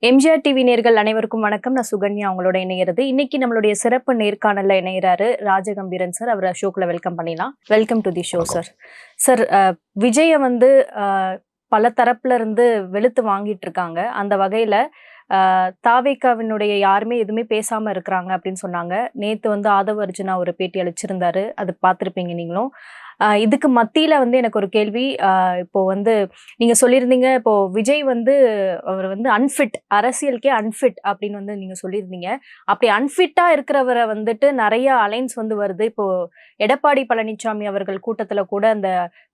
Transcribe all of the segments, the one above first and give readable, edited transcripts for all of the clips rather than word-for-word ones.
MGR TV நேர்கள் அனைவருக்கும் வணக்கம். நான் சுகன்யா அவங்களோட இணைகிறது. இன்னைக்கு நம்மளுடைய சிறப்பு நேர்காணல்ல இணைகிறாரு ராஜகம்பீரன் சார். அவரை ஷோக்குள்ள வெல்கம் பண்ணிடலாம். Welcome to the show sir. Sir, Vijaya வந்து பல தரப்புல இருந்து வெளுத்து வாங்கிட்டு இருக்காங்க. அந்த வகையில தாவேகாவினுடைய யாருமே எதுவுமே பேசாம இருக்கிறாங்க அப்படின்னு சொன்னாங்க. நேத்து வந்து ஆதவ அர்ஜுனா ஒரு பேட்டி அளிச்சிருந்தாரு. அது பார்த்திருப்பீங்க நீங்களும். இதுக்கு மத்தியில வந்து எனக்கு ஒரு கேள்வி. இப்போ வந்து நீங்க சொல்லியிருந்தீங்க, இப்போ விஜய் வந்து அவர் வந்து அன்ஃபிட், அரசியலுக்கே அன்ஃபிட் அப்படின்னு வந்து நீங்க சொல்லியிருந்தீங்க. அப்படி அன்ஃபிட்டா இருக்கிறவரை வந்துட்டு நிறைய அலைன்ஸ் வந்து வருது. இப்போ எடப்பாடி பழனிசாமி அவர்கள் கூட்டத்துல கூட அந்த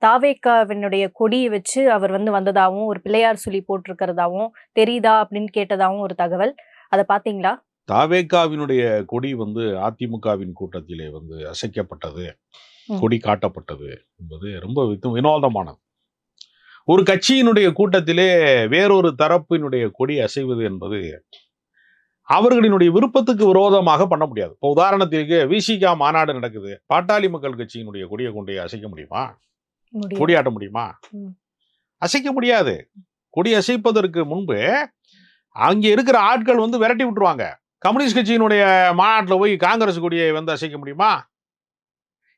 தாவேகாவினுடைய கொடியை வச்சு அவர் வந்து வந்ததாகவும் ஒரு பிள்ளையார் சொல்லி போட்டிருக்கிறதாவும் தெரியுதா அப்படின்னு கேட்டதாகவும் ஒரு தகவல். அதை பாத்தீங்களா? தாவேகாவினுடைய கொடி வந்து அதிமுகவின் கூட்டத்திலே வந்து அசைக்கப்பட்டது, கொடி காட்டப்பட்டது என்பது ரொம்ப வினோதமானது. ஒரு கட்சியினுடைய கூட்டத்திலே வேறொரு தரப்பினுடைய கொடி அசைவது என்பது அவர்களினுடைய விருப்பத்துக்கு விரோதமாக பண்ண முடியாது. இப்போ உதாரணத்திற்கு விசிகா மாநாடு நடக்குது, பாட்டாளி மக்கள் கட்சியினுடைய கொடியை கொண்டு அசைக்க முடியுமா? கொடியாட்ட முடியுமா? அசைக்க முடியாது. கொடி அசைப்பதற்கு முன்பு அங்கே இருக்கிற ஆட்கள் வந்து விரட்டி விட்டுருவாங்க. கம்யூனிஸ்ட் கட்சியினுடைய மாநாட்டில் போய் காங்கிரஸ் கொடியை வந்து அசைக்க முடியுமா?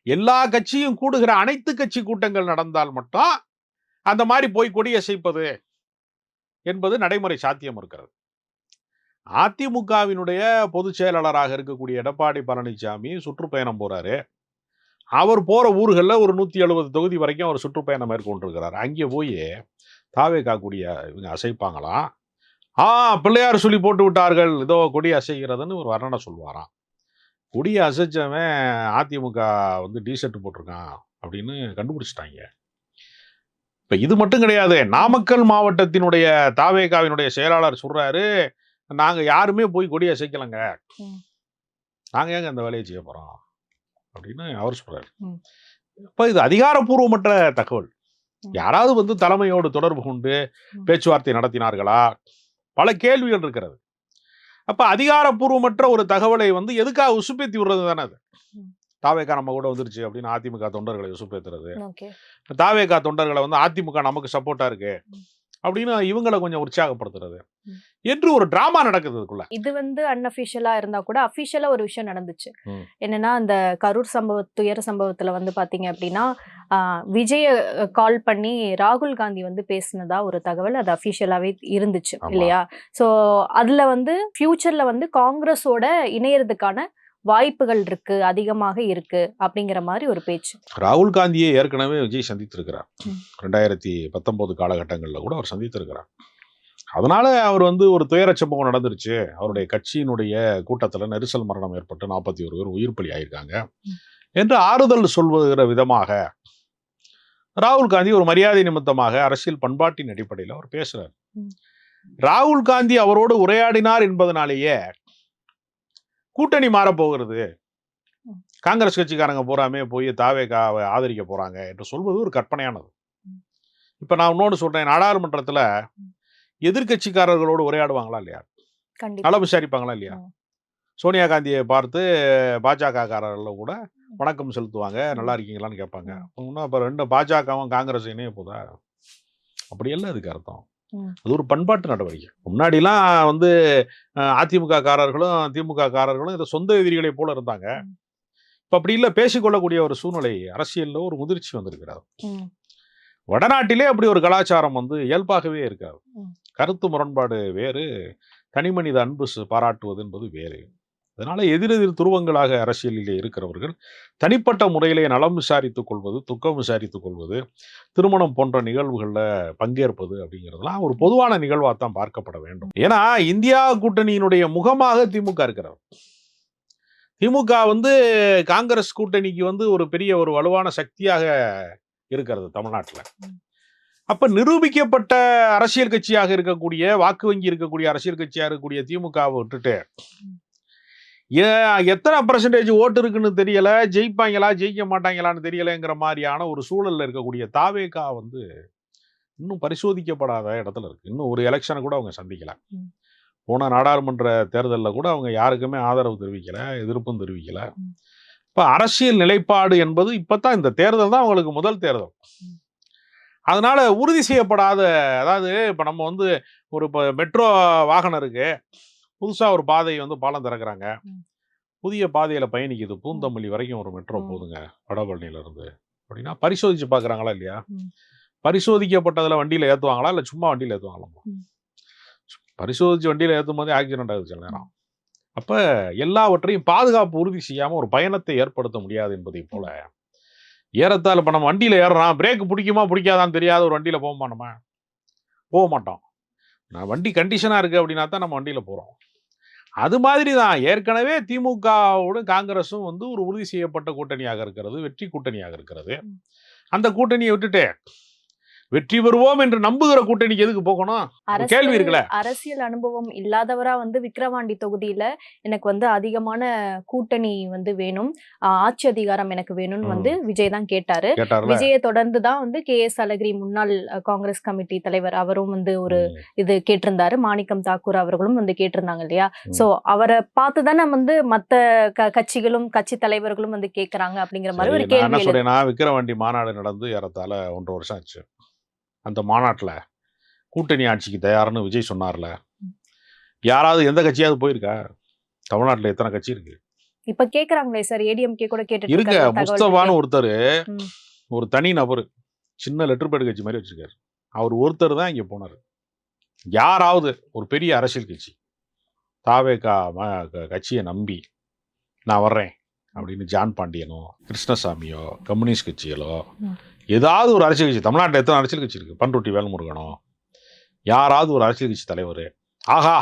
எல்லா கட்சியும் கூடுகிற அனைத்து கட்சி கூட்டங்கள் நடந்தால் மட்டும் அந்த மாதிரி போய் கொடி அசைப்பது என்பது நடைமுறை சாத்தியம் இருக்கிறது. அதிமுகவினுடைய பொதுச் செயலாளராக இருக்கக்கூடிய எடப்பாடி பழனிசாமி சுற்றுப்பயணம் போறாரு. அவர் போற ஊர்களில் ஒரு 170 தொகுதி வரைக்கும் அவர் சுற்றுப்பயணம் மேற்கொண்டிருக்கிறார். அங்கே போய் தாவேகா கொடியை இவங்க அசைப்பாங்களாம். பிள்ளையார் சொல்லி போட்டு விட்டார்கள், இதோ கொடி அசைகிறதுன்னு ஒரு வர்ணனை சொல்லுவாராம். கொடியை அசைச்சவன் அதிமுக வந்து டிஷர்ட் போட்டிருக்கான் அப்படின்னு கண்டுபிடிச்சிட்டாங்க. இப்ப இது மட்டும் கிடையாது. நாமக்கல் மாவட்டத்தினுடைய தாவேகாவினுடைய செயலாளர் சொல்றாரு, நாங்க யாருமே போய் கொடி அசைக்கலங்க, நாங்க ஏங்க அந்த வேலையை செய்ய போறோம் அப்படின்னு அவர் சொல்றாரு. இப்ப இது அதிகாரப்பூர்வமற்ற தகவல். யாராவது வந்து தலைமையோடு தொடர்பு கொண்டு பேச்சுவார்த்தை நடத்தினார்களா? பல கேள்விகள் இருக்கிறது. அப்ப அதிகாரப்பூர்வமற்ற ஒரு தகவலை வந்து எதுக்காக உசுப்பேத்தி விடுறது தானே அது. தாவேகா நம்ம கூட வந்துருச்சு அப்படின்னு அதிமுக தொண்டர்களை உசுப்பேத்துறது, தாவேகா தொண்டர்களை வந்து அதிமுக நமக்கு சப்போர்ட்டா இருக்கு அப்படின்னு இவங்களை கொஞ்சம் உற்சாகப்படுத்துறது என்று ஒரு டிராமா நடக்குதுக்குள்ள. இது வந்து அன்அபிஷியலா இருந்தா கூட அபிஷியலா ஒரு விஷயம் நடந்துச்சு. என்னன்னா, அந்த கரூர் துயர சம்பவத்துல வந்து பாத்தீங்க அப்படின்னா, விஜய கால் பண்ணி ராகுல் காந்தி வந்து பேசினதா ஒரு தகவல் அது அபிஷியலாவே இருந்துச்சு இல்லையா? சோ அதுல வந்து ஃபியூச்சர்ல வந்து காங்கிரஸோட இணையறதுக்கான வாய்ப்புகள் இருக்கு, அதிகமாக இருக்கு அப்படிங்கிற மாதிரி ஒரு பேச்சு. ராகுல் காந்தியை ஏற்கனவே விஜய் சந்தித்திருக்கிறார். 2019 காலகட்டங்களில் கூட அவர் சந்தித்திருக்கிறார். அதனால அவர் வந்து ஒரு துயர சம்பவம் நடந்துருச்சு, அவருடைய கட்சியினுடைய கூட்டத்தில் நெரிசல் மரணம் ஏற்பட்டு 41 பேர் உயிர் பலி ஆயிருக்காங்க என்று ஆறுதல் சொல்வதுகிற விதமாக ராகுல் காந்தி ஒரு மரியாதை நிமித்தமாக அரசியல் பண்பாட்டின் அடிப்படையில் அவர் பேசுறார். ராகுல் காந்தி அவரோடு உரையாடினார் என்பதனாலேயே கூட்டணி மாறப்போகிறது, காங்கிரஸ் கட்சிக்காரங்க பூராமே போய் தாவேகாவை ஆதரிக்க போறாங்க என்று சொல்வது ஒரு கற்பனையானது. இப்ப நான் இன்னொன்று சொல்றேன், நாடாளுமன்றத்துல எதிர்கட்சிக்காரர்களோடு உரையாடுவாங்களா இல்லையா? நல்லா விசாரிப்பாங்களா இல்லையா? சோனியா காந்தியை பார்த்து பாஜக காரர்கள் கூட வணக்கம் செலுத்துவாங்க, நல்லா இருக்கீங்களான்னு கேட்பாங்க. அப்ப ரெண்டு பாஜகவும் காங்கிரஸ் இணைய போதா? அப்படி எல்லாம் அதுக்கு அர்த்தம். அது ஒரு பண்பாட்டு நடவடிக்கை. முன்னாடிலாம் வந்து அதிமுக காரர்களும் திமுக காரர்களும் இதை சொந்த எதிரிகளை போல இருந்தாங்க. இப்ப அப்படி இல்லை, பேசிக்கொள்ளக்கூடிய ஒரு சூழ்நிலை அரசியல்ல ஒரு முதிர்ச்சி வந்திருக்கிறார். வடநாட்டிலே அப்படி ஒரு கலாச்சாரம் வந்து இயல்பாகவே இருக்காது. கருத்து முரண்பாடு வேறு, தனிமனித அன்பு பாராட்டுவது என்பது வேறு. அதனால எதிரெதிர் துருவங்களாக அரசியலிலே இருக்கிறவர்கள் தனிப்பட்ட முறையிலே நலம் விசாரித்துக் கொள்வது, துக்கம் விசாரித்துக் கொள்வது, திருமணம் போன்ற நிகழ்வுகளில் பங்கேற்பது அப்படிங்கிறதுலாம் ஒரு பொதுவான நிகழ்வாக தான் பார்க்கப்பட வேண்டும். ஏன்னா இந்தியா கூட்டணியினுடைய முகமாக திமுக இருக்கிறது. திமுக வந்து காங்கிரஸ் கூட்டணிக்கு வந்து ஒரு பெரிய ஒரு வலுவான சக்தியாக இருக்கிறது தமிழ்நாட்டில். அப்ப நிரூபிக்கப்பட்ட அரசியல் கட்சியாக இருக்கக்கூடிய, வாக்கு வங்கி இருக்கக்கூடிய அரசியல் கட்சியாக இருக்கக்கூடிய திமுகவை விட்டுட்டு எத்தனை % ஓட்டு இருக்குன்னு தெரியல, ஜெயிப்பாங்களா ஜெயிக்க மாட்டாங்களான்னு தெரியலங்கிற மாதிரியான ஒரு சூழல்ல இருக்கக்கூடிய தாவேகா வந்து இன்னும் பரிசோதிக்கப்படாத இடத்துல இருக்கு. இன்னும் ஒரு எலெக்ஷனை கூட அவங்க சந்திக்கல. போன நாடாளுமன்ற தேர்தலில் கூட அவங்க யாருக்குமே ஆதரவு தெரிவிக்கல, எதிர்ப்பும் தெரிவிக்கல. இப்ப அரசியல் நிலைப்பாடு என்பது இப்பதான் இந்த தேர்தல் தான் அவங்களுக்கு முதல் தேர்தல். அதனால உறுதி செய்யப்படாத, அதாவது இப்ப நம்ம வந்து ஒரு மெட்ரோ வாகனம் இருக்கு, புதுசா ஒரு பாதை வந்து பாலம் திறக்கிறாங்க, புதிய பாதையில பயணிக்குது, பூந்தமல்லி வரைக்கும் ஒரு மெட்ரோ போகுதுங்க வடபழனியில இருந்து அப்படின்னா, பரிசோதிச்சு பாக்குறாங்களா இல்லையா? பரிசோதிக்கப்பட்டதுல வண்டியில ஏத்துவாங்களா இல்ல சும்மா வண்டியில ஏத்துவாங்களா? பரிசோதிச்சு வண்டியில ஏத்தும் போதே ஆக்சிடென்ட் ஆகுது சில நேரம். அப்ப எல்லாவற்றையும் பாதுகாப்பு உறுதி செய்யாம ஒரு பயணத்தை ஏற்படுத்த முடியாது என்பதை போல, ஏறத்தாழ இப்ப நம்ம வண்டியில ஏறுறோம், பிரேக் பிடிக்குமா பிடிக்காதான்னு தெரியாத ஒரு வண்டியில போவோமா நம்ம? போக மாட்டோம். நான் வண்டி கண்டிஷனா இருக்கு அப்படின்னா தான் நம்ம வண்டியில போறோம். அது மாதிரி தான் ஏற்கனவே திமுகவோடும் காங்கிரஸும் வந்து ஒரு உறுதி செய்யப்பட்ட கூட்டணியாக இருக்கிறது, வெற்றி கூட்டணியாக இருக்கிறது. அந்த கூட்டணியை விட்டுட்டு வெற்றி பெறுவோம் என்று நம்புகிற கூட்டணிக்கு எதுக்கு போகணும்? ஒரு கேள்வி இருக்குல்ல. அரசியல் அனுபவம் இல்லாதவரா வந்து விக்கிரவாண்டி தொகுதியில எனக்கு வந்து அதிகமான கூட்டணி வந்து வேணும், ஆட்சி அதிகாரம் எனக்கு வேணும்னு வந்து விஜய் தான் கேட்டாரு. விஜயை தொடர்ந்து தான் வந்து KS அழகிரி முன்னாள் காங்கிரஸ் கமிட்டி தலைவர் அவரும் வந்து ஒரு இது கேட்டிருந்தாரு. மாணிக்கம் தாக்கூர் அவர்களும் வந்து கேட்டிருந்தாங்க இல்லையா? சோ அவரை பார்த்துதானே வந்து மத்த கட்சிகளும் கட்சி தலைவர்களும் வந்து கேட்கறாங்க அப்படிங்கிற மாதிரி ஒரு கேள்வி. நான் விக்கிரவாண்டி மாநாடு நடந்து ஏறத்தாழ 1.5 வருஷம் ஆச்சு. அந்த மாநாட்டில் கூட்டணி ஆட்சிக்கு தயார்னு விஜய் சொன்னார்ல, யாராவது எந்த கட்சியாவது போயிருக்கா? தமிழ்நாட்டில் எத்தனை கட்சி இருக்கு? இப்ப கேக்குறாங்களே சார், ADMK கூட கேட்டுட்டு இருக்க. முஸ்தபான்னு ஒருத்தர், ஒரு தனி நபர், சின்ன லெட்டர் பேட் கட்சி மாதிரி வச்சிருக்காரு. அவர் ஒருத்தர் தான் இங்க போனார். யாராவது ஒரு பெரிய அரசியல் கட்சி தாவேகா கட்சியை நம்பி நான் வர்றேன் அப்படின்னு ஜான் பாண்டியனோ கிருஷ்ணசாமியோ கம்யூனிஸ்ட் கட்சிகளோ ஏதாவது ஒரு அரசியல் கட்சி, தமிழ்நாட்டில் எத்தனை அரசியல் கட்சி இருக்கு? பண்ருட்டி வேல்முருகனோ யாராவது ஒரு அரசியல் கட்சி தலைவர் ஆகா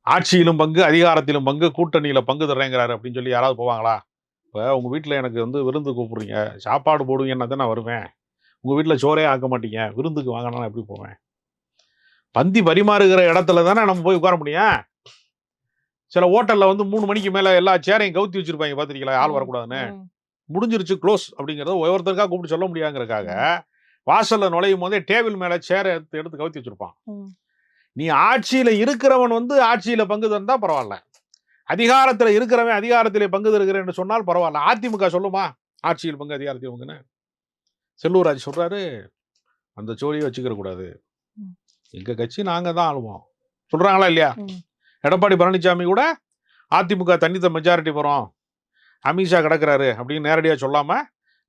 ஆட்சியிலும் பங்கு அதிகாரத்திலும் பங்கு கூட்டணியில பங்கு தர்றேங்கிறாரு அப்படின்னு சொல்லி யாராவது போவாங்களா? இப்போ உங்க வீட்டில் எனக்கு வந்து விருந்து கூப்பிடுறீங்க, சாப்பாடு போடுவீங்கன்னா தான் நான் வருவேன். உங்க வீட்டில் சோறே ஆக்க மாட்டீங்க, விருந்துக்கு வாங்கினா நான் எப்படி போவேன்? பந்தி பரிமாறுகிற இடத்துல தானே நம்ம போய் உட்கார முடியும். சில ஹோட்டல்ல வந்து 3 மணிக்கு மேல எல்லா சேரையும் கவுத்தி வச்சிருப்பாங்க, பாத்திருக்கீங்களா? ஆள் வரக்கூடாதுன்னு. முடிஞ்சிருச்சு க்ளோஸ் அப்படிங்கிறத ஒவ்வொருத்தருக்காக கூப்பிட்டு சொல்ல முடியாங்கிறதுக்காக வாசல்ல நுழையும் போதே டேபிள் மேல சேரை எடுத்து கவுத்தி வச்சிருப்பான். நீ ஆட்சியில இருக்கிறவன் வந்து ஆட்சியில பங்கு தந்தா பரவாயில்ல, அதிகாரத்துல இருக்கிறவன் அதிகாரத்திலே பங்கு தருகிறேன் என்று சொன்னால் பரவாயில்ல. அதிமுக சொல்லுமா ஆட்சியில் பங்கு அதிகாரத்தில் பங்குன்னு? செல்லூர் ராஜ் சொல்றாரு, அந்த சோழியை வச்சுக்கிற கூடாது, எங்க கட்சி நாங்க தான் ஆளுவோம் சொல்றாங்களா இல்லையா? எடப்பாடி பழனிசாமி கூட அதிமுக தனித்த மெஜாரிட்டி வரும், அமித்ஷா கிடக்குறாரு அப்படின்னு நேரடியா சொல்லாம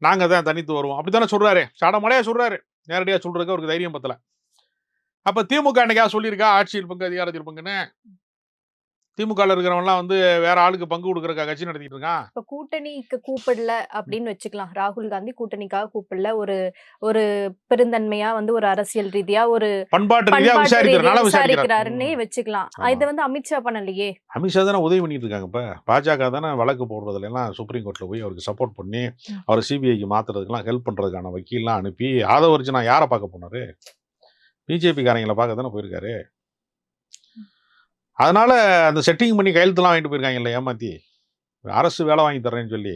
நாங்க தான் தனித்து வருவோம் அப்படித்தானே சொல்றாரு. சாடமலையா சொல்றாரு, நேரடியா சொல்றதுக்கு அவருக்கு தைரியம் பத்தல. அப்ப திமுக என்னைக்கா சொல்லியிருக்கா ஆட்சியில் பங்கு அதிகாரத்தில் பங்குன்னு? திமுக இருக்கிறவன்லாம் வந்து வேற ஆளுக்கு பங்கு கொடுக்கறக்கா கட்சி நடத்திட்டு இருக்கான். இப்ப கூட்டணிக்கு கூப்பிடல அப்படின்னு வச்சுக்கலாம். ராகுல் காந்தி கூட்டணிக்காக கூப்பிடல, ஒரு பெருந்தன்மையா வந்து ஒரு அரசியல் ரீதியா ஒரு பண்பாட்டு ரீதியா விசாரிக்கிறாருன்னே வச்சுக்கலாம். இதை வந்து அமித்ஷா பண்ணலையே. அமித்ஷா தானே உதவி பண்ணிட்டு இருக்காங்க. இப்ப பாஜக தானே வழக்கு போடுறதுல எல்லாம் சுப்ரீம் கோர்ட்ல போய் அவருக்கு சப்போர்ட் பண்ணி அவர் CBIக்கு மாத்துறதுக்கெல்லாம் ஹெல்ப் பண்றதுக்கான வக்கீல்லாம் அனுப்பி ஆதவரிச்சு நான் யாரை பார்க்க போனாரு? பிஜேபி காரங்களை பார்க்க தானே போயிருக்காரு. அதனால அந்த செட்டிங் பண்ணி கையெழுத்துலாம் வாங்கிட்டு போயிருக்காங்கல்ல ஏமாத்தி. அரசு வேலை வாங்கி தர்றேன்னு சொல்லி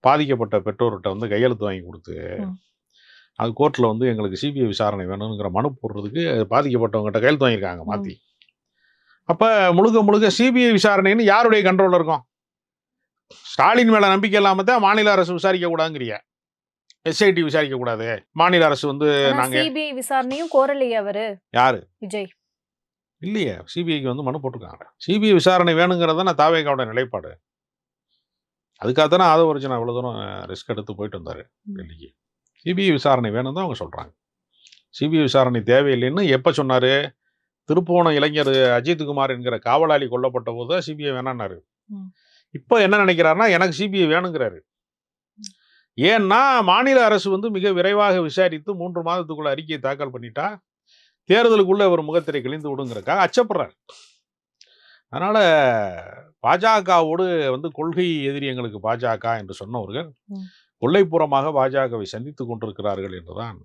பாதிக்கப்பட்ட பெற்றோர்கிட்ட வந்து கையெழுத்து வாங்கி கொடுத்து அது கோர்ட்டில் வந்து எங்களுக்கு CBI விசாரணை வேணுங்கிற மனு போடுறதுக்கு பாதிக்கப்பட்டவங்ககிட்ட கையெழுத்து வாங்கியிருக்காங்க மாற்றி. அப்போ முழுக்க CBI விசாரணைன்னு யாருடைய கண்ட்ரோலில் இருக்கும்? ஸ்டாலின் மேலே நம்பிக்கை இல்லாமல் தான் மாநில அரசு விசாரிக்க கூடாதுங்கிறிய, SIT விசாரிக்க கூடாது, மாநில அரசு வந்து நாங்கள் CBI விசாரணையும் கோரலையே அவரு. யாரு? விஜய் இல்லையே, CBIக்கு வந்து மனு போட்டிருக்காங்க. CBI விசாரணை வேணுங்கிறது தான் தாவேகாவோட நிலைப்பாடு. அதுக்காக தானே ஆதவர்ஜன் அவ்வளோ தூரம் ரிஸ்க் எடுத்து போயிட்டு வந்தார் டெல்லிக்கு. CBI விசாரணை வேணும் தான் அவங்க சொல்கிறாங்க. CBI விசாரணை தேவையில்லைன்னு எப்போ சொன்னார்? திருப்போணம் இளைஞர் அஜித்குமார் என்கிற காவலாளி கொல்லப்பட்ட போது தான் CBI வேணான்னாரு. இப்போ என்ன நினைக்கிறாருன்னா எனக்கு CBI வேணுங்கிறாரு. ஏன்னா மாநில அரசு வந்து மிக விரைவாக விசாரித்து 3 மாதத்துக்குள்ள அறிக்கையை தாக்கல் பண்ணிட்டா தேர்தலுக்குள்ள ஒரு முகத்திரை கிழிந்து விடுங்கிறக்காக அச்சப்படுறாரு. அதனால பாஜகவோடு வந்து கொள்கை எதிரி எங்களுக்கு பாஜக என்று சொன்னவர்கள் கொள்ளைப்புறமாக பாஜகவை சந்தித்துக் கொண்டிருக்கிறார்கள் என்றுதான்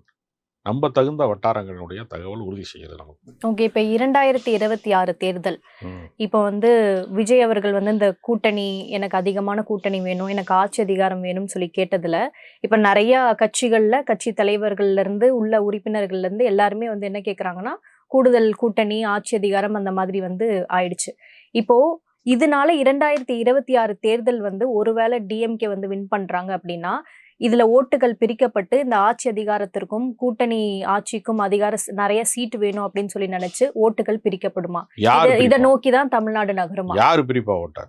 நம்ப தகுந்த வட்டாரங்களுடைய தகவல் உறுதி செய்யுது நமக்கு. ஓகே, இப்ப 2026 தேர்தல், இப்போ வந்து விஜய் அவர்கள் வந்து இந்த கூட்டணி, எனக்கு அதிகமான கூட்டணி வேணும், எனக்கு ஆட்சி அதிகாரம் வேணும்னு சொல்லி கேட்டதுல இப்ப நிறைய கட்சிகள்ல கட்சி தலைவர்கள்ல இருந்து உள்ள உறுப்பினர்கள்ல இருந்து எல்லாருமே வந்து என்ன கேக்குறாங்கன்னா கூடுதல் கூட்டணி ஆட்சி அதிகாரம் அந்த மாதிரி வந்து ஆயிடுச்சு. இப்போ இதனால 2026 தேர்தல் வந்து ஒருவேளை DMK வந்து வின் பண்றாங்க அப்படின்னா இதுல ஓட்டுகள் பிரிக்கப்பட்டு இந்த ஆட்சி அதிகாரத்திற்கும் கூட்டணி ஆட்சிக்கும் நிறைய சீட் வேணும் அப்படின்னு சொல்லி நினைச்சு ஓட்டுகள் பிரிக்கப்படுமா? இதை நோக்கிதான் தமிழ்நாடு நகருமா? யாரு பிரிப்பா ஓட்ட?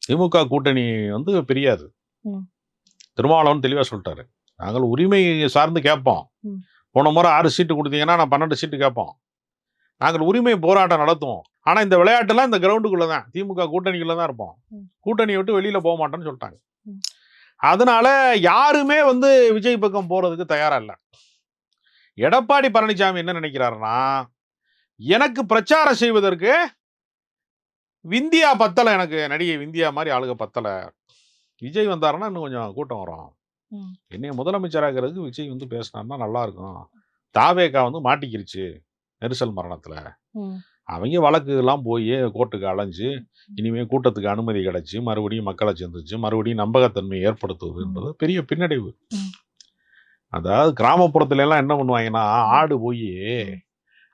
திமுக கூட்டணி வந்து பிரியாது. திருமாவளவன் தெளிவா சொல்லிட்டாரு, நாங்கள் உரிமை சார்ந்து கேட்போம். போன முறை 6 சீட்டு கொடுத்தீங்கன்னா நான் 12 சீட்டு கேட்போம். நாங்கள் உரிமை போராட்டம் நடத்துவோம். ஆனா இந்த விளையாட்டுலாம் இந்த கிரவுண்டுக்குள்ளதான், திமுக கூட்டணிக்குள்ளதான் இருப்போம். கூட்டணியை விட்டு வெளியில போக மாட்டோம்னு சொல்லிட்டாங்க. அதனால யாருமே வந்து விஜய் பக்கம் போறதுக்கு தயாரா இல்ல. எடப்பாடி பழனிசாமி என்ன நினைக்கிறாருன்னா, எனக்கு பிரச்சாரம் செய்வதற்கு விந்தியா பத்தல, எனக்கு நடிகை விந்தியா மாதிரி ஆளுக பத்தல. விஜய் வந்தாருன்னா இன்னும் கொஞ்சம் கூட்டம் வரும். என்னைய முதலமைச்சராகிறதுக்கு விஜய் வந்து பேசினார்னா நல்லா இருக்கும். தாவேகா வந்து மாட்டிக்கிருச்சு நெரிசல் மரணத்துல. அவங்க வழக்கு எல்லாம் போய் கோர்ட்டுக்கு அலைஞ்சு இனிமே கூட்டத்துக்கு அனுமதி கிடைச்சு மறுபடியும் மக்களை சந்திச்சு மறுபடியும் நம்பகத்தன்மையை ஏற்படுத்துவது என்பது பெரிய பின்னடைவு. அதாவது கிராமப்புறத்துல எல்லாம் என்ன பண்ணுவாங்கன்னா, ஆடு போய்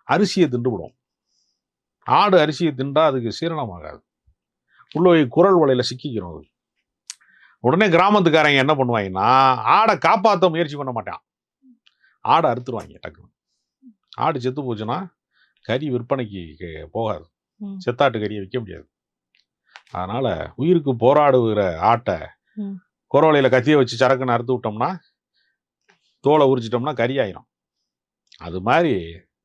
அரிசியை திண்டுவிடும். ஆடு அரிசியை திண்டா அதுக்கு சீரணமாகாது, உள்ள போய் குரல் வலையில சிக்கிக்கிறோம். அது உடனே கிராமத்துக்காரங்க என்ன பண்ணுவாங்கன்னா, ஆடை காப்பாற்ற முயற்சி பண்ண மாட்டான், ஆடை அறுத்துருவாங்க டக்குன்னு. ஆடு செத்து போச்சுன்னா கறி விற்பனைக்கு போகாது, செத்தாட்டு கறியை விற்க முடியாது. அதனால உயிருக்கு போராடுகிற ஆட்டை குரவலையில கத்தியை வச்சு சரக்குன்னு அறுத்து விட்டோம்னா, தோலை உரிச்சிட்டோம்னா கறி ஆயிரும். அது மாதிரி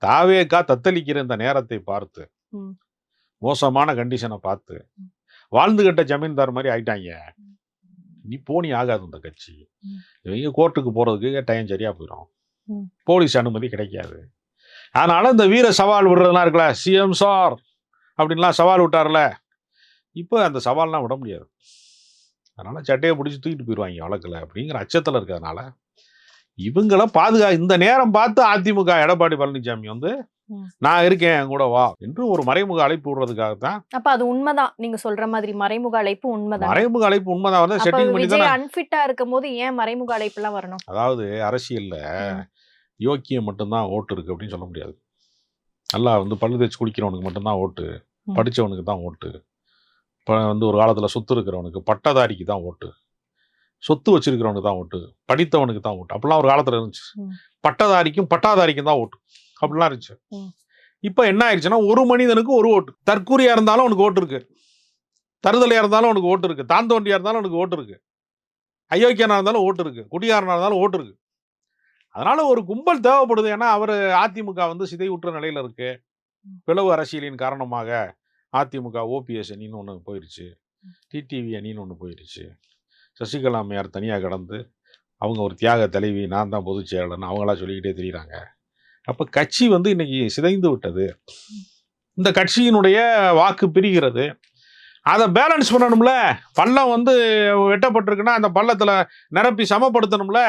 தாவேகா தத்தளிக்கிற இந்த நேரத்தை பார்த்து, மோசமான கண்டிஷனை பார்த்து வாழ்ந்துகிட்ட ஜமீன்தார் மாதிரி ஆயிட்டாங்க. நீ போனி ஆகாது இந்த கட்சி. இவங்க கோர்ட்டுக்கு போறதுக்கு டைம் சரியா போயிடும், போலீஸ் அனுமதி கிடைக்காது. அதனால இந்த வீர சவால் விடுறதுலாம் இருக்குல்ல, சிஎம் சார் அப்படின்லாம் சவால் விட்டார்ல, இப்போ அந்த சவால்லாம் விட முடியாது. அதனால சட்டையை பிடிச்சி தூக்கிட்டு போயிடுவாங்க வழக்கில் அப்படிங்கிற அச்சத்தில் இருக்கிறதுனால இவங்கள இந்த நேரம் பார்த்து அதிமுக எடப்பாடி பழனிசாமி வந்து நான் இருக்கேன் என் கூட வா என்று ஒரு மறைமுக அழைப்பு விடுறதுக்காகத்தான். அப்ப அது உண்மைதான், நீங்க சொல்ற மாதிரி மறைமுக அழைப்பு உண்மைதான். மறைமுக அழைப்பு உண்மைதான். வந்து செட்டிங் பண்ணி தான் அன்ஃபிட்டா இருக்கும்போது ஏன் மறைமுக அழைப்பு எல்லாம் வரணும்? அதாவது அரசியல்ல யோக்கியம் மட்டும்தான் ஓட்டு இருக்கு அப்படின்னு சொல்ல முடியாது. நல்லா வந்து பல்லு தேய்ச்சி குளிக்கிறவனுக்கு மட்டும்தான் ஓட்டு, படித்தவனுக்கு தான் ஓட்டு, இப்போ வந்து ஒரு காலத்தில் சொத்து இருக்கிறவனுக்கு பட்டதாரிக்கு தான் ஓட்டு, சொத்து வச்சிருக்கிறவனுக்கு தான் ஓட்டு, படித்தவனுக்கு தான் ஓட்டு, அப்படிலாம் ஒரு காலத்தில் இருந்துச்சு. பட்டதாரிக்கும் பட்டாதாரிக்கும் தான் ஓட்டு அப்படிலாம் இருந்துச்சு. இப்போ என்ன ஆயிடுச்சுன்னா, ஒரு மனிதனுக்கு ஒரு ஓட்டு. தற்கூரியா இருந்தாலும் அவனுக்கு ஓட்டு இருக்கு, தருதலையா இருந்தாலும் அவனுக்கு ஓட்டு இருக்கு, தாந்தோண்டியா இருந்தாலும் அவனுக்கு ஓட்டு இருக்கு, அயோக்கியனா இருந்தாலும் ஓட்டு இருக்கு, குடிகாரனா இருந்தாலும் ஓட்டு இருக்கு. அதனால ஒரு கும்பல் தேவைப்படுது. ஏன்னா அவர் அதிமுக வந்து சிதைவுற்ற நிலையில இருக்கு. பிளவு அரசியலின் காரணமாக அதிமுக ஓபிஎஸ் அணின்னு ஒன்று போயிடுச்சு, டிடிவி அணின்னு ஒன்று போயிடுச்சு, சசிகலா அம்மையார் தனியாக கடந்து அவங்க ஒரு தியாக தலைவி, நான் தான் பொதுச் செயலாளர்னு அவங்களா சொல்லிக்கிட்டே தெரியுறாங்க. அப்போ கட்சி வந்து இன்னைக்கு சிதைந்து விட்டது. இந்த கட்சியினுடைய வாக்கு பிரிகிறது. அதை பேலன்ஸ் பண்ணணும்ல. பள்ளம் வந்து வெட்டப்பட்டிருக்குன்னா அந்த பள்ளத்தில் நிரப்பி சமப்படுத்தணும்ல.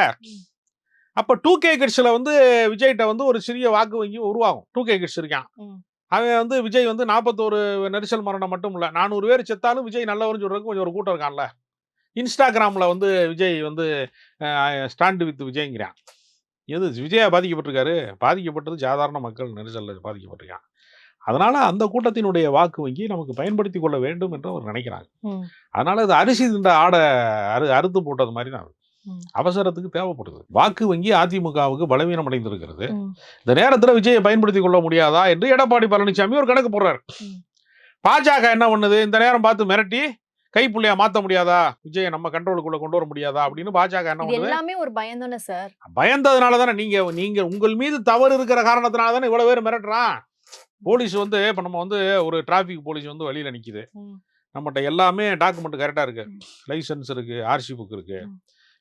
அப்போ 2K கிட்ஸில் வந்து விஜய்கிட்ட வந்து ஒரு சிறிய வாக்கு வங்கி உருவாகும். 2K கிட்ஸ் இருக்கான், அவன் வந்து விஜய் வந்து 41 நெரிசல் மரணம் மட்டும் இல்லை, 400 பேர் செத்தாலும் விஜய் நல்லவர்னு சொல்றதுக்கு கொஞ்சம் ஒரு கூட்டம் இருக்கான்ல. இன்ஸ்டாகிராமில் வந்து விஜய் வந்து ஸ்டாண்டு வித் விஜய்ங்கிறான். எது விஜயா பாதிக்கப்பட்டிருக்காரு? பாதிக்கப்பட்டது சாதாரண மக்கள், நெரிசலில் பாதிக்கப்பட்டிருக்கான். அதனால அந்த கூட்டத்தினுடைய வாக்கு வங்கி நமக்கு பயன்படுத்தி கொள்ள வேண்டும் என்று அவர் நினைக்கிறாங்க. அதனால இது அரிசி திண்ட ஆடை அறுத்து போட்டது மாதிரி தான் அவசரத்துக்கு தேவைப்படுது. வாக்கு வங்கி அதிமுகவுக்கு பலவீனம் அடைந்திருக்கிறது. இந்த நேரத்தில் விஜயை பயன்படுத்திக் கொள்ள முடியாதா என்று எடப்பாடி பழனிசாமி ஒரு கணக்கு போடுறாரு. பாஜக என்ன பண்ணுது? இந்த நேரம் பார்த்து மிரட்டி கைப்புள்ளையா மாத்த முடியாதா, விஜயை நம்ம கண்ட்ரோலுக்குள்ள கொண்டு வர முடியாதா அப்படின்னு பாஜக என்ன பண்ணுது? எல்லாமே ஒரு பயம் தானே சார். பயந்ததுனால தானே நீங்க உங்கள் மீது தவறு இருக்கிற காரணத்தினால தானே இவ்வளவு பேர் மிரட்டுறான். போலீஸ் வந்து இப்ப நம்ம வந்து ஒரு டிராபிக் போலீஸ் வந்து வழியில நிக்குது, நம்மகிட்ட எல்லாமே டாக்குமெண்ட் கரெக்டா இருக்கு, லைசன்ஸ் இருக்கு, ஆர்சி புக் இருக்கு,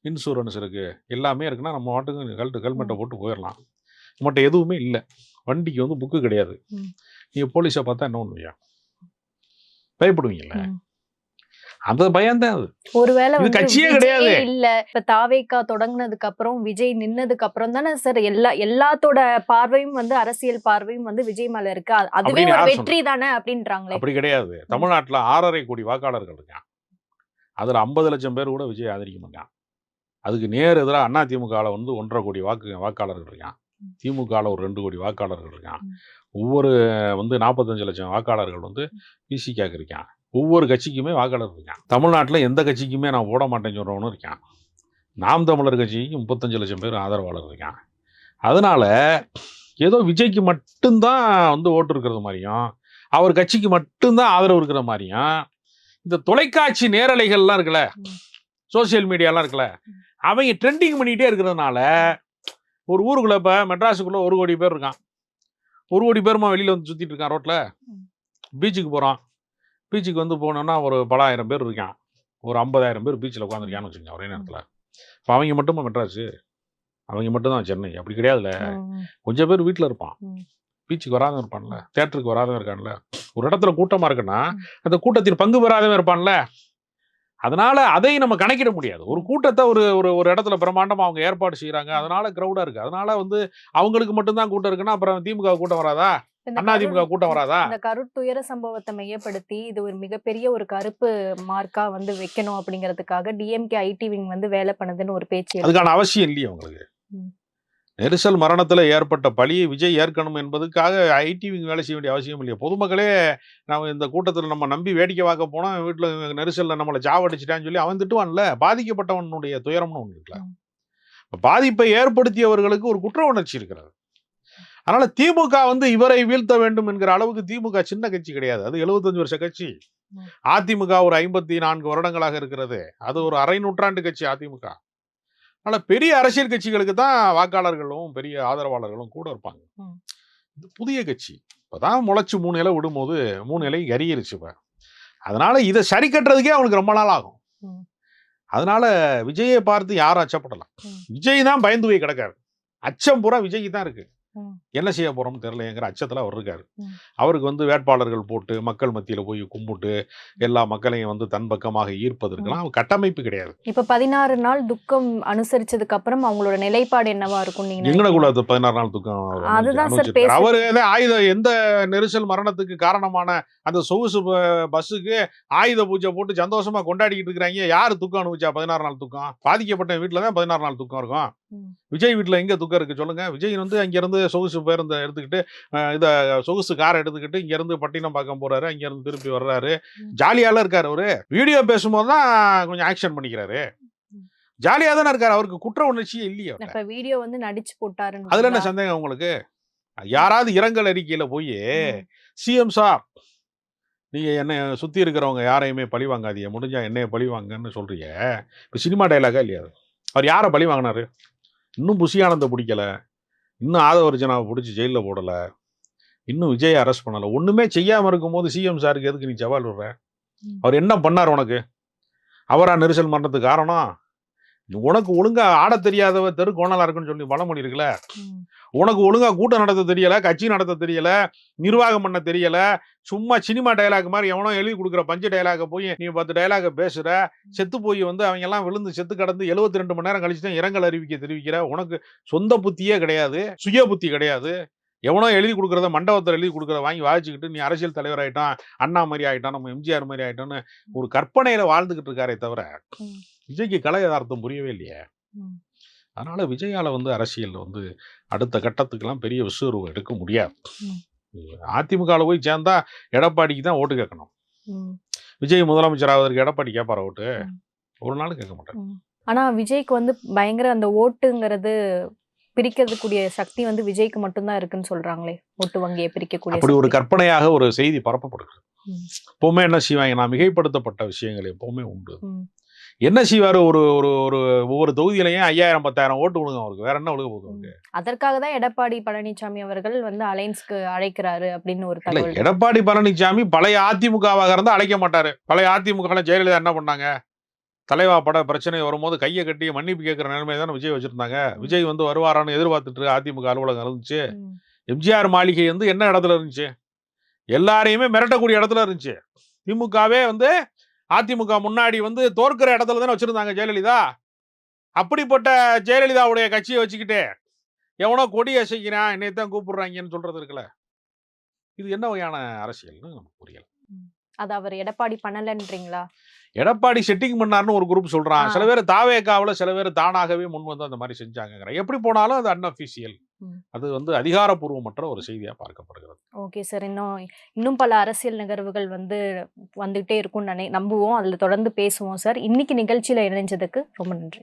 இன்சூரன்ஸ் இருக்கு, எல்லாமே இருக்குன்னா நம்ம மாட்டுக்கு ஹெல்மெட்டை போட்டு போயிடலாம். நம்மகிட்ட எதுவுமே இல்லை, வண்டிக்கு வந்து புக்கு கிடையாது. நீங்க போலீஸை பார்த்தா என்ன பண்ணுவீங்க? பயப்படுவீங்கல்ல. அந்த பயம்தான் அது. ஒருவேளை கட்சியே கிடையாது இல்ல. இப்ப தாவேகா தொடங்கினதுக்கு அப்புறம் விஜய் நின்னதுக்கு அப்புறம் தானே சார் எல்லாத்தோட பார்வையும் வந்து அரசியல் பார்வையும் வந்து விஜய் மேல இருக்கு. அதுவே ஒரு வெற்றி தானே அப்படின்றாங்களே. அப்படி கிடையாது. தமிழ்நாட்டுல 6.5 கோடி வாக்காளர்கள் இருக்கான். அதுல 50 லட்சம் பேர் கூட விஜய் ஆதரிக்க மாட்டான். அதுக்கு நேர் எதிராக அதிமுகவில் வந்து 1.5 கோடி வாக்காளர்கள் இருக்கான். திமுகவில் ஒரு 2 கோடி வாக்காளர்கள் இருக்கான். ஒவ்வொரு வந்து 45 லட்சம் வாக்காளர்கள் வந்து பிசிகாக்கு இருக்கான். ஒவ்வொரு கட்சிக்குமே வாக்காளர் இருக்கான். தமிழ்நாட்டில் எந்த கட்சிக்குமே நான் ஓட மாட்டேன்னு சொல்றவனும் இருக்கான். நாம் தமிழர் கட்சிக்கு 35 லட்சம் பேர் ஆதரவாளர் இருக்கான். அதனால ஏதோ விஜய்க்கு மட்டும்தான் வந்து ஓட்டு இருக்கிறது மாதிரியும், அவர் கட்சிக்கு மட்டும்தான் ஆதரவு இருக்கிற மாதிரியும், இந்த தொலைக்காட்சி நேரலைகள்லாம் இருக்குல்ல, சோசியல் மீடியாலாம் இருக்குல்ல, அவங்க ட்ரெண்டிங் பண்ணிகிட்டே இருக்கிறதுனால ஒரு ஊருக்குள்ள இப்போ மெட்ராஸுக்குள்ள 1 கோடி பேர் இருக்கான். 1 கோடி பேருமா வெளியில் வந்து சுற்றிட்டு இருக்கான் ரோட்டில். பீச்சுக்கு போகிறான். பீச்சுக்கு வந்து போனோன்னா ஒரு பல ஆயிரம் பேர் இருக்கான். ஒரு 50,000 பேர் பீச்சில் உட்காந்துருக்கான்னு வச்சுக்கோங்க ஒரே நேரத்தில். இப்போ அவங்க மட்டுமா மெட்ராஸு, அவங்க மட்டும்தான் சென்னை, அப்படி கிடையாதுல்ல. கொஞ்சம் பேர் வீட்டில் இருப்பான், பீச்சுக்கு வராதவன் இருப்பான்ல, தேட்டருக்கு வராதவன் இருக்கான்ல, ஒரு இடத்துல கூட்டமாக இருக்குன்னா அந்த கூட்டத்தில் பங்கு பெறாதவன் இருப்பான்ல. அதனால அதை நம்ம கணக்கிட முடியாது. ஒரு கூட்டத்தை ஒரு ஒரு ஒரு இடத்துல பிரம்மாண்டமாக அவங்க ஏற்பாடு செய்கிறாங்க, அதனால கிரௌடாக இருக்குது. அதனால வந்து அவங்களுக்கு மட்டும்தான் கூட்டம் இருக்குன்னா அப்புறம் திமுக கூட்டம் வராதா, அதிமுக கூட்டம் வராதா? இந்த கருத்துயர சம்பவத்தை மையப்படுத்தி இது ஒரு மிகப்பெரிய ஒரு கருப்பு மார்க்கா வந்து வைக்கணும் அப்படிங்கிறதுக்காக டிஎம்கே ஐடி விங் வந்து வேலை பண்ணுதுன்னு ஒரு பேச்சு. அதுக்கான அவசியம் இல்லையே அவங்களுக்கு. நெரிசல் மரணத்தில் ஏற்பட்ட பழியை விஜய் ஏற்கணும் என்பதுக்காக ஐடி விங் வேலை செய்ய வேண்டிய அவசியம் இல்லையா? பொதுமக்களே நம்ம இந்த கூட்டத்தில் நம்ம நம்பி வேடிக்கை பார்க்க போனோம், வீட்டில் நெரிசலில் நம்மளை சாவடிச்சிட்டான்னு சொல்லி அவன் திட்டுவான்ல. பாதிக்கப்பட்டவனுடைய துயரம்னு ஒன்று இருக்குல்ல. பாதிப்பை ஏற்படுத்தியவர்களுக்கு ஒரு குற்ற உணர்ச்சி இருக்கிறது. அதனால திமுக வந்து இவரை வீழ்த்த வேண்டும் என்கிற அளவுக்கு திமுக சின்ன கட்சி கிடையாது. அது 75 வருஷ கட்சி. அதிமுக ஒரு 54 வருடங்களாக இருக்கிறது. அது ஒரு அரை நூற்றாண்டு கட்சி அதிமுக. அதனால பெரிய அரசியல் கட்சிகளுக்கு தான் வாக்காளர்களும் பெரிய ஆதரவாளர்களும் கூட இருப்பாங்க. இது புதிய கட்சி இப்பதான் முளைச்சு 3 இலை விடும்போது 3 இலை கறியிருச்சு. இப்ப அதனால இதை சரி கட்டுறதுக்கே அவனுக்கு ரொம்ப நாள் ஆகும். அதனால விஜயை பார்த்து யாரும் அச்சப்படலாம். விஜய் தான் பயந்து போய் கிடக்காரு. அச்சம் பூரா விஜய்க்கு தான் இருக்கு. என்ன செய்ய போறோம்னு தெரியலங்கிற அச்சத்துல அவர் இருக்காரு. அவருக்கு வந்து வேட்பாளர்கள் போட்டு மக்கள் மத்தியில போய் கும்பிட்டு எல்லா மக்களையும் வந்து தன் பக்கமாக ஈர்ப்பதற்கெல்லாம் கட்டமைப்பு கிடையாது. இப்ப 16 நாள் துக்கம் அனுசரிச்சதுக்கு அப்புறம் அவங்களோட நிலைப்பாடு என்னவா இருக்கும் நீங்க? எங்கனக்குள்ள 16 நாள் துக்கம் அதுதான் சார் அவரு ஆயுத எந்த நெரிசல் மரணத்துக்கு காரணமான அந்த சொகுசு பஸ்ஸுக்கு ஆயுத பூஜை போட்டு சந்தோஷமா கொண்டாடிக்கிட்டு இருக்கிறாங்க. யாரு துக்கம் அனுபவிச்சா 16 நாள் துக்கம்? பாதிக்கப்பட்ட வீட்டுல தான் 16 நாள் துக்கம் இருக்கும். விஜய் வீட்டுல எங்க துக்கம் இருக்கு சொல்லுங்க? விஜய் வந்து அங்க இருந்து சொகுசு பேருந்தை எடுத்துக்கிட்டு இத சொகுசு காரை எடுத்துக்கிட்டு இங்க இருந்து பட்டினப்பாக்கம் போறாரு, அங்க இருந்து திருப்பி வர்றாரு, ஜாலியால இருக்காரு. அவரு வீடியோ பேசும்போது தான் கொஞ்சம் ஆக்ஷன் பண்ணிக்கிறாரு, ஜாலியா தானே இருக்காரு. அவருக்கு குற்ற உணர்ச்சியே இல்லையா? இப்ப வீடியோ வந்து நடிச்சு போட்டாரு. அதுல என்ன சந்தேகம் உங்களுக்கு? யாராவது இரங்கல் அறிக்கையில போய் சிஎம் சார் நீங்க என்ன சுத்தி இருக்கிறவங்க யாரையுமே பழி வாங்காதீங்க, முடிஞ்சா என்னைய பழி வாங்கன்னு சொல்றீங்க. இப்ப சினிமா டைலாகா இல்லையா? அவர் யாரை பழி வாங்கினாரு? இன்னும் புஷி ஆனந்த பிடிக்கல, இன்னும் ஆதவர்ஜனாவை பிடிச்சி ஜெயிலில் போடல, இன்னும் விஜய் அரெஸ்ட் பண்ணல. ஒண்ணுமே செய்யாம இருக்கும் போது சிஎம் சாருக்கு எதுக்கு நீ சவால் விடுற? அவர் என்ன பண்ணார் உனக்கு? அவரா நெரிசல் மரணத்துக்கு காரணம்? உனக்கு ஒழுங்கா ஆட தெரியாதவ தெரு கோணலா இருக்குன்னு சொல்லி பழமொழி இருக்குல்ல. உனக்கு ஒழுங்கா கூட்டம் நடத்த தெரியல, கட்சி நடத்த தெரியல, நிர்வாகம் பண்ண தெரியல. சும்மா சினிமா டைலாக் மாதிரி எவனோ எழுதி கொடுக்குற பஞ்சு டைலாக போய் நீ 10 டைலாக பேசுற. செத்து போய் வந்து அவங்க எல்லாம் விழுந்து செத்து கடந்து 72 மணி நேரம் கழிச்சு தான் இரங்கல் அறிவிக்க தெரிவிக்கிற. உனக்கு சொந்த புத்தியே கிடையாது, சுய புத்தி கிடையாது. எவனோ எழுதி கொடுக்குறத மண்டபத்தில் எழுதி கொடுக்குறத வாங்கி வாசிச்சுக்கிட்டு நீ அரசியல் தலைவர் ஆயிட்டான், அண்ணா மாதிரி ஆயிட்டான், நம்ம எம்ஜிஆர் மாதிரி ஆயிட்டோன்னு ஒரு கற்பனையில வாழ்ந்துகிட்டு இருக்காரே தவிர விஜய்க்கு கலை யதார்த்தம் புரியவே இல்லையே. அதனால விஜயால வந்து அரசியல் வந்து அடுத்த கட்டத்துக்கெல்லாம் பெரிய விஸ்வரூபம் எடுக்க முடியாது. அதிமுகவில் போய் சேர்ந்தா எடப்பாடிக்கு தான் ஓட்டு கேட்கணும். விஜய் முதலமைச்சர் ஆவதற்கு எடப்பாடி கேட்பார ஓட்டு? ஒரு நாள் கேட்க மாட்டார். ஆனா விஜய்க்கு வந்து பயங்கர அந்த ஓட்டுங்கிறது பிரிக்கிறதுக்கூடிய சக்தி வந்து விஜய்க்கு மட்டும்தான் இருக்குன்னு சொல்றாங்களே, ஓட்டு வங்கியை பிரிக்கக்கூடிய. அப்படி ஒரு கற்பனையாக ஒரு செய்தி பரப்பப்படுகிறது. எப்பவுமே என்ன செய்வாங்க, நான் மிகைப்படுத்தப்பட்ட விஷயங்கள் எப்பவுமே உண்டு. என்ன செய்வாரு? ஒரு ஒரு ஒரு ஒவ்வொரு தொகுதியிலையும் 5000 10,000 ஓட்டு விடுங்க அவருக்கு. வேற என்ன விழுக போகுது? அதற்காக தான் எடப்பாடி பழனிசாமி அவர்கள் வந்து அலைன்ஸ்க்கு அழைக்கிறாரு அப்படின்னு ஒரு தகவல். எடப்பாடி பழனிசாமி பழைய அதிமுகவாக இருந்தா அழைக்க மாட்டாரு. பழைய அதிமுக ஜெயலலிதா என்ன பண்ணாங்க? தலைவா பட பிரச்சனை வரும்போது கையை கட்டி மன்னிப்பு கேட்கிற நிலைமை தானே விஜய் வச்சிருந்தாங்க. விஜய் வந்து வருவாரான்னு எதிர்பார்த்துட்டு அதிமுக அலுவலகம் இருந்துச்சு. எம்ஜிஆர் மாளிகை வந்து என்ன இடத்துல இருந்துச்சு? எல்லாரையுமே மிரட்டக்கூடிய இடத்துல இருந்துச்சு. திமுகவே வந்து அதிமுக முன்னாடி வந்து தோற்கிற இடத்துல தானே வச்சிருந்தாங்க ஜெயலலிதா. அப்படிப்பட்ட ஜெயலலிதாவுடைய கட்சியை வச்சுக்கிட்டு எவனோ கொடி அசைக்கிறான், என்னைத்தான் கூப்பிடுறாங்கன்னு சொல்றது இருக்குல்ல, இது என்ன வகையான அரசியல்னு நமக்கு புரியல. அது அவர் எடப்பாடி பண்ணலன்றீங்களா? எடப்பாடி செட்டிங் பண்ணாருன்னு ஒரு குரூப் சொல்றான். சில பேர் தாவேக்காவுல சில பேர் தானாகவே முன் வந்து அந்த மாதிரி செஞ்சாங்க. எப்படி போனாலும் அது அன்அஃபிஷியல், அது வந்து அதிகாரப்பூர்வமற்ற ஒரு செய்தியா பார்க்கப்படுகிறது. ஓகே சார், இன்னும் பல அரசியல் நிகழ்வுகள் வந்து வந்துகிட்டே இருக்கும்னு நம்புவோம். அதுல தொடர்ந்து பேசுவோம் சார். இன்னைக்கு நிகழ்ச்சியில இணைஞ்சதுக்கு ரொம்ப நன்றி.